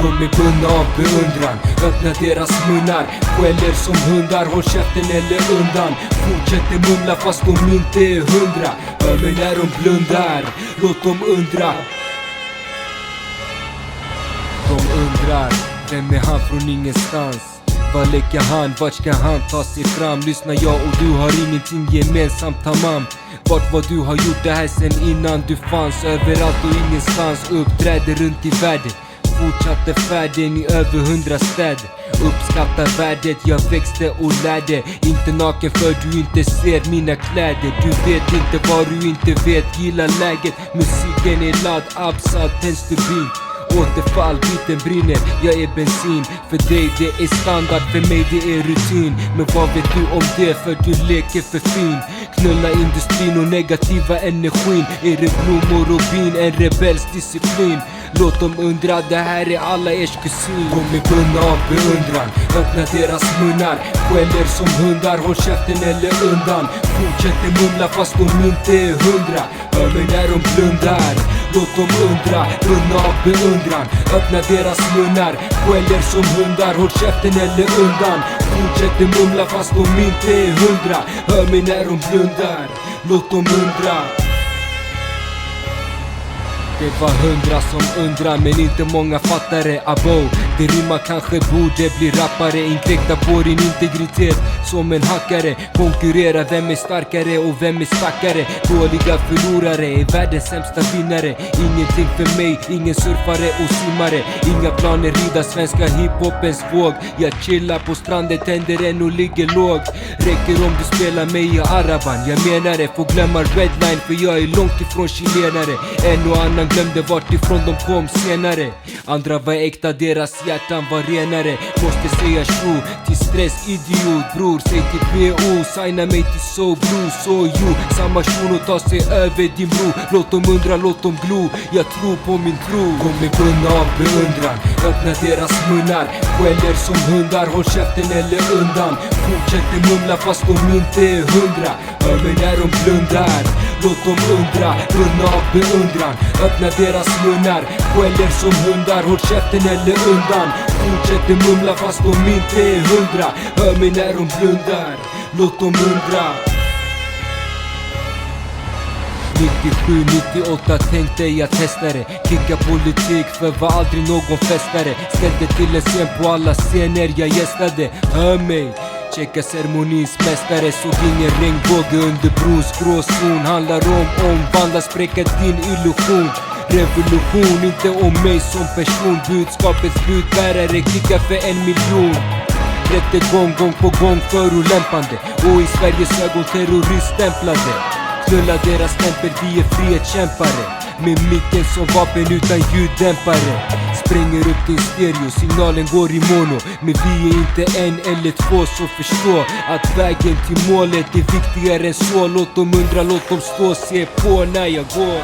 De är bundna av beundran, öppna deras munnar. Skäller som hundar, håll käften eller undan. Fortsätter mumla fast de inte är 100. Hör mig när de blundar, låt dem undra. De undrar, vem är han från ingenstans? Vad läcker han, vart ska han ta sig fram? Lyssna, jag och du har ingenting gemensamt, tamam. Vart vad du har gjort det här sen innan du fanns? Överallt och ingenstans, uppträder runt i världen. Fortsatte färden i över 100 städer. Uppskattar värdet, jag växte och lärde. Inte naken för du inte ser mina kläder. Du vet inte vad du inte vet, gillar läget. Musiken är ladd, absalt, tänds stubin. Återfall, biten brinner, jag är bensin. För dig det är standard, för mig det är rutin. Men vad vet du om det, för du leker för fin. Knulla industrin och negativa energin. Är det blommor och bin, en rebells disciplin. Låt dem undra, det här är alla ers kusin. De är bundna av beundran, öppna deras munnar. Skäller som hundar, håll käften eller undan. Fortsätter mumla fast de inte är 100. Hör mig när de blundar, låt dem undra. Bundna av beundran, öppna deras munnar. Skäller som hundar, håll käften eller undan. Fortsätter mumla fast de inte är 100. Hör mig när de blundar, låt dem undra. Det var 100 som undrar men inte många fattar det. Abo, det rimmar kanske borde bli rappare. Inkräkta på din integritet som en hackare. Konkurrera, vem är starkare och vem är stackare? Dåliga förlorare är världens sämsta vinnare. Ingenting för mig, ingen surfare och simmare. Inga planer rida svenska hiphopens våg. Jag chillar på stranden, tänder en och ligger lågt. Räcker om du spelar mig i araban, jag menar det. Får glömma redline för jag är långt ifrån chilenare. En och annan glömde vart ifrån de kom senare. Andra var äkta, deras hjärtan var renare. Måste säga tjo till stress, idiot. Bror, säg till PO, signa mig till So Blue, So You. Samma shuno tar sig över din bro. Låt dem undra, låt dem glo. Jag tror på min tro. De är bundna av beundran, öppna deras munnar. Skäller som hundar, håll käften eller undan. Fortsätter mumla fast de inte är 100. Hör mig när de blundar, låt dem undra. Bundna av beundran, öppna deras munnar. Skäller som hundar, håll käften eller undan. Fortsätter mumla fast de inte är 100. Hör mig när de blundar, låt dem undra. 97, 98 tänkte jag testare. Kicka politik för var aldrig någon festare. Ställde till en scen på alla scener jag gästade. Hör mig, checka ceremonins mästare. Såg ingen regnbåge under brons gråzon. Handlar om omvandla, spräcka din illusion. Revolution, inte om mig som person. Budskapets budbärare, kicka för 1 miljon. Rättegång gång på gång förolämpande. Och i Sveriges ögon terroriststämplade. Knulla deras stämpel, vi är frihetskämpare. Med micken som vapen utan ljuddämpare. Spränger upp din stereo, signalen går i mono. Men vi är inte en eller två, så förstå att vägen till målet är viktigare än så. Låt dem undra, låt dem stå, se på när jag går.